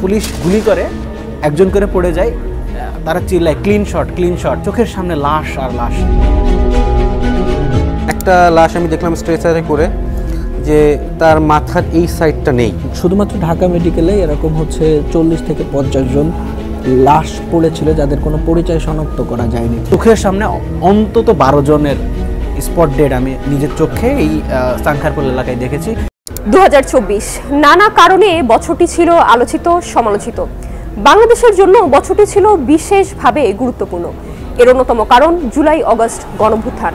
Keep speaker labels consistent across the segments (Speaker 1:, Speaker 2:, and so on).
Speaker 1: Police গুলি করে, একজন করে পড়ে যায়, তারা চিল্লায় ক্লিন শট, ক্লিন শট, চোখের সামনে লাশ আর লাশ।
Speaker 2: একটা লাশ আমি দেখলাম স্ট্রেচারে করে, যে তার মাথার এই সাইডটা নেই।
Speaker 3: শুধুমাত্র ঢাকা মেডিকেলে এরকম হচ্ছে 40 থেকে 50 জন লাশ পড়েছিল যাদের কোনো পরিচয় শনাক্ত করা যায়নি।
Speaker 1: চোখের সামনে অন্তত 12 জনের স্পট ডেড আমি নিজের চোখে এই সাংখারপুল এলাকায় দেখেছি।
Speaker 4: 2024 নানা কারণে বছরটি ছিল আলোচিত সমালোচিত। বাংলাদেশের জন্য বছরটি ছিল বিশেষভাবে গুরুত্বপূর্ণ। এর অন্যতম কারণ জুলাই অগস্ট গণঅভ্যুত্থান।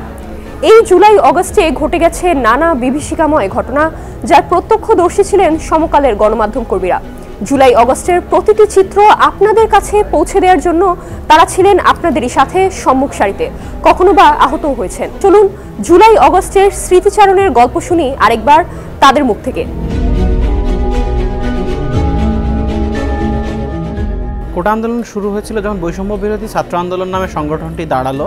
Speaker 4: এই জুলাই অগস্টে ঘটে গেছে নানা বিভীষিকাময় ঘটনা, যার প্রত্যক্ষদর্শী ছিলেন সমকালের গণমাধ্যম কর্মীরা। জুলাই অগস্টের প্রতিটি চিত্র আপনাদের কাছে পৌঁছে দেওয়ার জন্য তারা ছিলেন আপনাদেরই সাথে সম্মুখ সারিতে, কখনো বা আহত হয়েছেন। চলুন জুলাই অগস্টের স্মৃতিচারণের গল্প শুনি আরেকবার তাদের মুখ থেকে।
Speaker 1: কোটা আন্দোলন শুরু হয়েছিল যখন বৈষম্য বিরোধী ছাত্র আন্দোলন নামে সংগঠনটি দাঁড়ালো।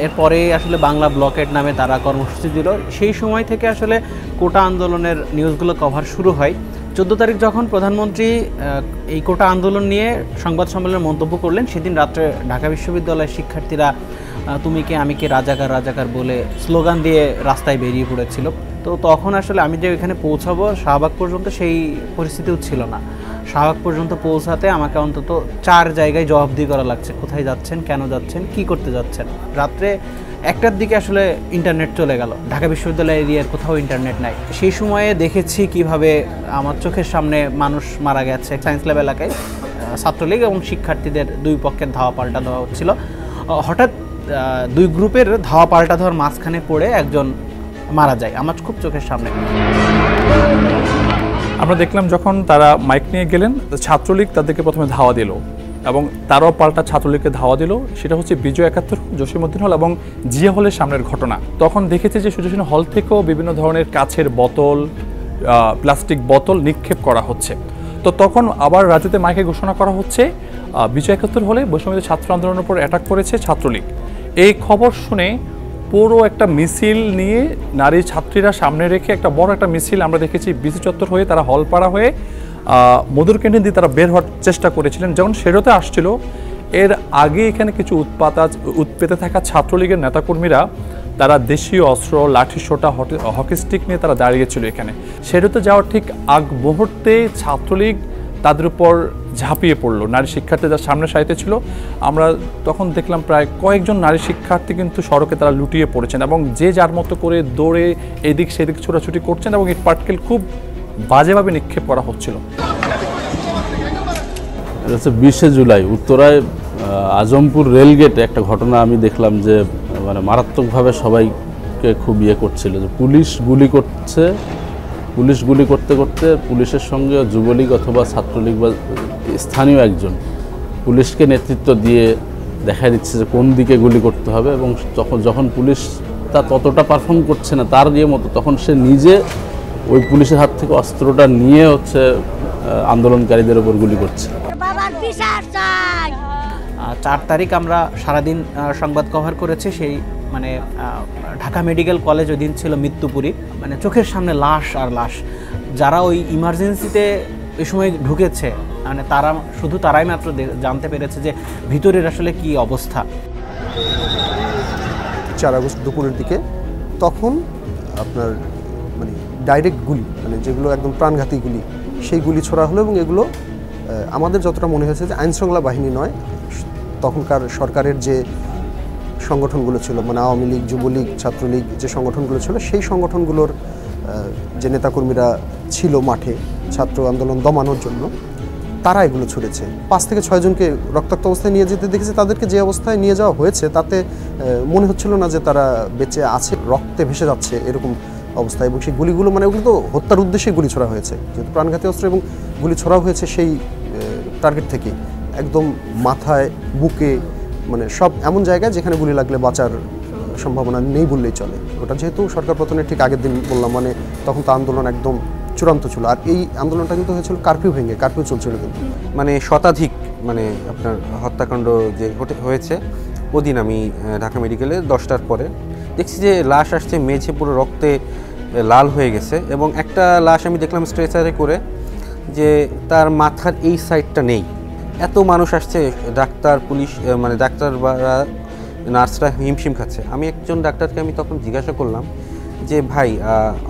Speaker 1: এরপরে আসলে বাংলা ব্লকেট নামে তারা কর্মসূচি দিল। সেই সময় থেকে আসলে কোটা আন্দোলনের নিউজগুলো কভার শুরু হয়। 14 তারিখ যখন প্রধানমন্ত্রী এই কোটা আন্দোলন নিয়ে সংবাদ সম্মেলনে মন্তব্য করলেন, সেদিন রাত্রে ঢাকা বিশ্ববিদ্যালয়ের শিক্ষার্থীরা তুমি কে আমি কে রাজাকার রাজাকার বলে স্লোগান দিয়ে রাস্তায় বেরিয়ে পড়েছিল। তো তখন আসলে আমি যে এখানে পৌঁছাবো শাহবাগ পর্যন্ত, সেই পরিস্থিতিও ছিল না। শাহবাগ পর্যন্ত পৌঁছাতে আমাকে অন্তত 4 জায়গায় জবাবদিহি করা লাগছে, কোথায় যাচ্ছেন, কেন যাচ্ছেন, কি করতে যাচ্ছেন। রাত্রে 1টার দিকে আসলে ইন্টারনেট চলে গেল, ঢাকা বিশ্ববিদ্যালয় এরিয়ার কোথাও ইন্টারনেট নাই। সেই সময়ে দেখেছি কিভাবে আমার চোখের সামনে মানুষ মারা গেছে। সায়েন্স ল্যাব এলাকায় ছাত্রলীগ এবং শিক্ষার্থীদের দুই পক্ষের ধাওয়া পাল্টা দেওয়া হচ্ছিল। হঠাৎ 2 গ্রুপের ধাওয়া পাল্টা দেওয়ার মাঝখানে পড়ে একজন মারা যায় আমার খুব চোখের সামনে।
Speaker 5: আমরা দেখলাম যখন তারা মাইক নিয়ে গেলেন, ছাত্রলীগ তাদেরকে প্রথমে ধাওয়া দিল এবং তারাও পাল্টা ছাত্রলীগকে ধাওয়া দিল। সেটা হচ্ছে বিজয় 71, জসীমউদ্দিন হল এবং জিয়া হলের সামনের ঘটনা। তখন দেখেছি যে সুজসিন হল থেকেও বিভিন্ন ধরনের কাছের বোতল, প্লাস্টিক বোতল নিক্ষেপ করা হচ্ছে। তো তখন আবার রাজুতে মাইকে ঘোষণা করা হচ্ছে বিজয় 71 হলে বৈষম্য ছাত্র আন্দোলনের উপর অ্যাটাক করেছে ছাত্রলীগ। এই খবর শুনে পুরো একটা মিছিল নিয়ে নারী ছাত্রীরা সামনে রেখে একটা বড় একটা মিছিল আমরা দেখেছি বিসি চত্বর হয়ে, তারা হলপাড়া হয়ে মধুর ক্যান্টিন দিয়ে তারা বের হওয়ার চেষ্টা করেছিলেন। যখন সেরোতে আসছিল, এর আগে এখানে কিছু উৎপেতে থাকা ছাত্রলীগের নেতাকর্মীরা তারা দেশীয় অস্ত্র, লাঠি সোটা, হকি স্টিক নিয়ে তারা দাঁড়িয়েছিল এখানে। সেরোতে যাওয়ার ঠিক আগ মুহূর্তে ছাত্রলীগ তাদের উপর ঝাঁপিয়ে পড়লো। নারী শিক্ষার্থী যার সামনে সারিতে ছিল, আমরা তখন দেখলাম প্রায় কয়েকজন নারী শিক্ষার্থী কিন্তু সড়কে তারা লুটিয়ে পড়েছেন এবং যে যার মতো করে দৌড়ে এদিক সেদিক ছোটাছুটি করছেন এবং ইট পাটকেল খুব বাজেভাবে নিক্ষেপ করা হচ্ছিল।
Speaker 6: 20শে জুলাই উত্তরায় আজমপুর রেলগেটে একটা ঘটনা আমি দেখলাম যে মানে মারাত্মকভাবে সবাইকে খুব করছিল, যে পুলিশ গুলি করছে, পুলিশ গুলি করতে করতে পুলিশের সঙ্গে যুবলীগ অথবা ছাত্রলীগ বা স্থানীয় একজন পুলিশকে নেতৃত্ব দিয়ে দেখা দিচ্ছে যে কোন দিকে গুলি করতে হবে। এবং যখন পুলিশ তা ততটা পারফর্ম করছে না তার মতো, তখন সে নিজে ওই পুলিশের হাত থেকে অস্ত্রটা নিয়ে হচ্ছে আন্দোলনকারীদের ওপর গুলি করছে।
Speaker 1: 4 তারিখ আমরা সারাদিন সংবাদ কভার করেছি। সেই মানে ঢাকা মেডিকেল কলেজ ওই দিন ছিল মৃত্যুপুরী, মানে চোখের সামনে লাশ আর লাশ। যারা ওই ইমার্জেন্সিতে এই সময় ঢুকেছে, মানে তারাই মাত্র জানতে পেরেছে যে ভিতরের আসলে কি অবস্থা।
Speaker 7: 4 আগস্ট দুপুরের দিকে তখন আপনার মানে ডাইরেক্ট গুলি, মানে যেগুলো একদম প্রাণঘাতী গুলি, সেই গুলি ছোড়া হলো। এবং এগুলো আমাদের যতটা মনে হয়েছে যে আইনশৃঙ্খলা বাহিনী নয়, তখনকার সরকারের যে সংগঠনগুলো ছিল, মানে আওয়ামী লীগ, যুবলীগ, ছাত্রলীগ যে সংগঠনগুলো ছিল, সেই সংগঠনগুলোর যে নেতাকর্মীরা ছিল মাঠে ছাত্র আন্দোলন দমানোর জন্য, তারা এগুলো ছুড়েছে। 5 থেকে 6 জনকে রক্তাক্ত অবস্থায় নিয়ে যেতে দেখেছে। তাদেরকে যে অবস্থায় নিয়ে যাওয়া হয়েছে তাতে মনে হচ্ছিল না যে তারা বেঁচে আছে, রক্তে ভেসে যাচ্ছে এরকম অবস্থা। এবং সেই গুলিগুলো মানে ওগুলো তো হত্যার উদ্দেশ্যে গুলি ছোড়া হয়েছে, যেহেতু প্রাণঘাতী অস্ত্র, এবং গুলি ছোড়া হয়েছে সেই টার্গেট থেকে একদম মাথায়, বুকে, মানে সব এমন জায়গায় যেখানে গুলি লাগলে বাঁচার সম্ভাবনা নেই বললেই চলে। ওটা যেহেতু সরকার পতনের ঠিক আগের দিন বললাম, মানে তখন তো আন্দোলন একদম চূড়ান্ত ছিল। আর এই আন্দোলনটা কিন্তু হয়েছিল কারফিউ ভেঙে, কারফিউ চলছিল কিন্তু,
Speaker 2: মানে শতাধিক মানে আপনার হত্যাকাণ্ড যে হয়েছে ওদিন আমি ঢাকা মেডিকেলে 10টার পরে দেখছি যে লাশ আসছে, মেঝে পুরো রক্তে লাল হয়ে গেছে। এবং একটা লাশ আমি দেখলাম স্ট্রেচারে করে, যে তার মাথার এই সাইডটা নেই। এত মানুষ আসছে, ডাক্তার, পুলিশ, মানে ডাক্তার বা নার্সরা হিমশিম খাচ্ছে। আমি একজন ডাক্তারকে আমি তখন জিজ্ঞাসা করলাম যে ভাই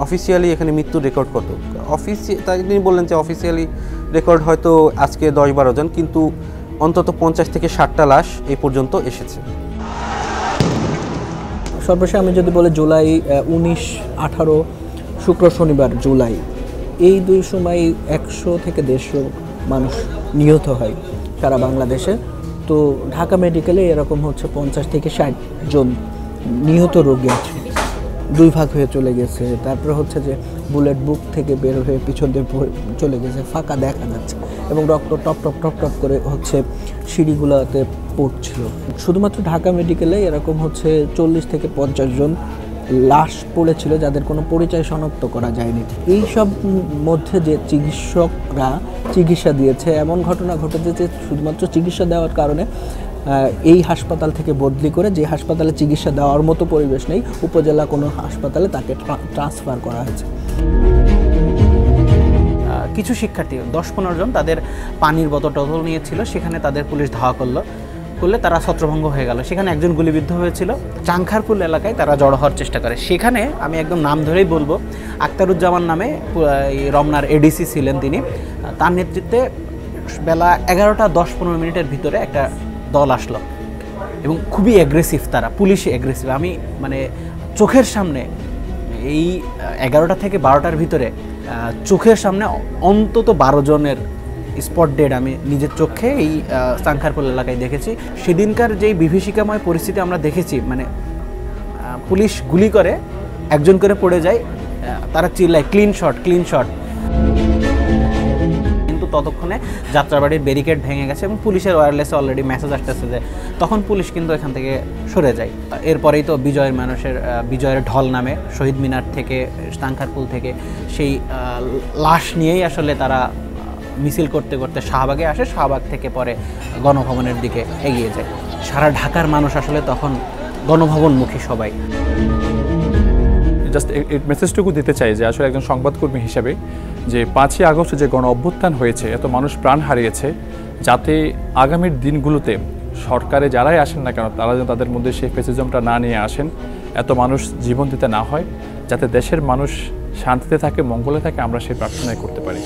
Speaker 2: অফিসিয়ালি এখানে মৃত্যুর রেকর্ড কত? তাই তিনি বললেন যে অফিসিয়ালি রেকর্ড হয়তো আজকে 10-12 জন, কিন্তু অন্তত 50 থেকে 60টা লাশ এই পর্যন্ত এসেছে।
Speaker 3: সর্বশেষ আমি যদি বলি জুলাই 19-18 শুক্র শনিবার জুলাই, এই দুই সময় 100 থেকে 150 মানুষ নিহত হয় সারা বাংলাদেশে। তো ঢাকা মেডিকেলে এরকম হচ্ছে 50 থেকে 60 জন নিহত রোগী আছে, দুই ভাগ হয়ে চলে গেছে। তারপরে হচ্ছে যে বুলেট বুক থেকে বের হয়ে পিছন দিয়ে চলে গেছে, ফাঁকা দেখা যাচ্ছে এবং রক্ত টপ টপ টপ টপ করে হচ্ছে সিঁড়িগুলোতে পড়ছিল। শুধুমাত্র ঢাকা মেডিকেলে এরকম হচ্ছে 40 থেকে 50 জন লাশ পড়েছিল যাদের কোনো পরিচয় শনাক্ত করা যায়নি। এই সব মধ্যে যে চিকিৎসকরা চিকিৎসা দিয়েছে, এমন ঘটনা ঘটেছে যে শুধুমাত্র চিকিৎসা দেওয়ার কারণে এই হাসপাতাল থেকে বদলি করে যে হাসপাতালে চিকিৎসা দেওয়ার মতো পরিবেশ নেই, উপজেলা কোনো হাসপাতালে তাকে ট্রান্সফার করা হয়েছে।
Speaker 1: কিছু শিক্ষার্থী 10-15 জন তাদের পানির বোতল নিয়েছিল, সেখানে তাদের পুলিশ ধাওয়া করলে তারা ছত্রভঙ্গ হয়ে গেল। সেখানে একজন গুলিবিদ্ধ হয়েছিল। চাংখারপুল এলাকায় তারা জড়ো হওয়ার চেষ্টা করে। সেখানে আমি একদম নাম ধরেই বলবো, আক্তারুজ্জামান নামে রমনার এডিসি ছিলেন তিনি, তার নেতৃত্বে বেলা 11:10-15 ভিতরে একটা দল আসলো এবং খুবই অ্যাগ্রেসিভ, তারা পুলিশে অ্যাগ্রেসিভ। আমি মানে চোখের সামনে এই 11টা থেকে 12টার ভিতরে চোখের সামনে অন্তত 12 জনের স্পট ডেড আমি নিজের চোখে এই চাংখারপুল এলাকায় দেখেছি। সেদিনকার যেই বিভীষিকাময় পরিস্থিতি আমরা দেখেছি, মানে পুলিশ গুলি করে, একজন করে পড়ে যায়, তারা চিল্লায় ক্লিন শট, ক্লিন শট। কিন্তু ততক্ষণে যাত্রাবাড়ির ব্যারিকেড ভেঙে গেছে এবং পুলিশের ওয়্যারলেসে অলরেডি মেসেজ আসতেছে যে তখন পুলিশ কিন্তু এখান থেকে সরে যায়। এরপরেই তো বিজয়ের ঢল নামে শহীদ মিনার থেকে, চাংখারপুল থেকে সেই লাশ নিয়েই আসলে তারা মিছিল করতে করতে শাহবাগে আসে, শাহবাগ থেকে পরে গণভবনের দিকে এগিয়ে যায়। সারা ঢাকার মানুষ আসলে তখন গণভবনমুখী সবাই।
Speaker 5: জাস্ট এই মেসেজটুকু দিতে চাই যে আসলে একজন সংবাদকর্মী হিসেবে যে 5ই আগস্ট যে গণ অভ্যুত্থান হয়েছে, এত মানুষ প্রাণ হারিয়েছে, যাতে আগামীর দিনগুলোতে সরকারে যারাই আসেন না কেন তারা যেন তাদের মধ্যে সেই ফ্যাসিজমটা না নিয়ে আসেন, এত মানুষ জীবন দিতে না হয়, যাতে দেশের মানুষ শান্তিতে থাকে, মঙ্গলে থাকে, আমরা সেই প্রার্থনাই করতে পারি।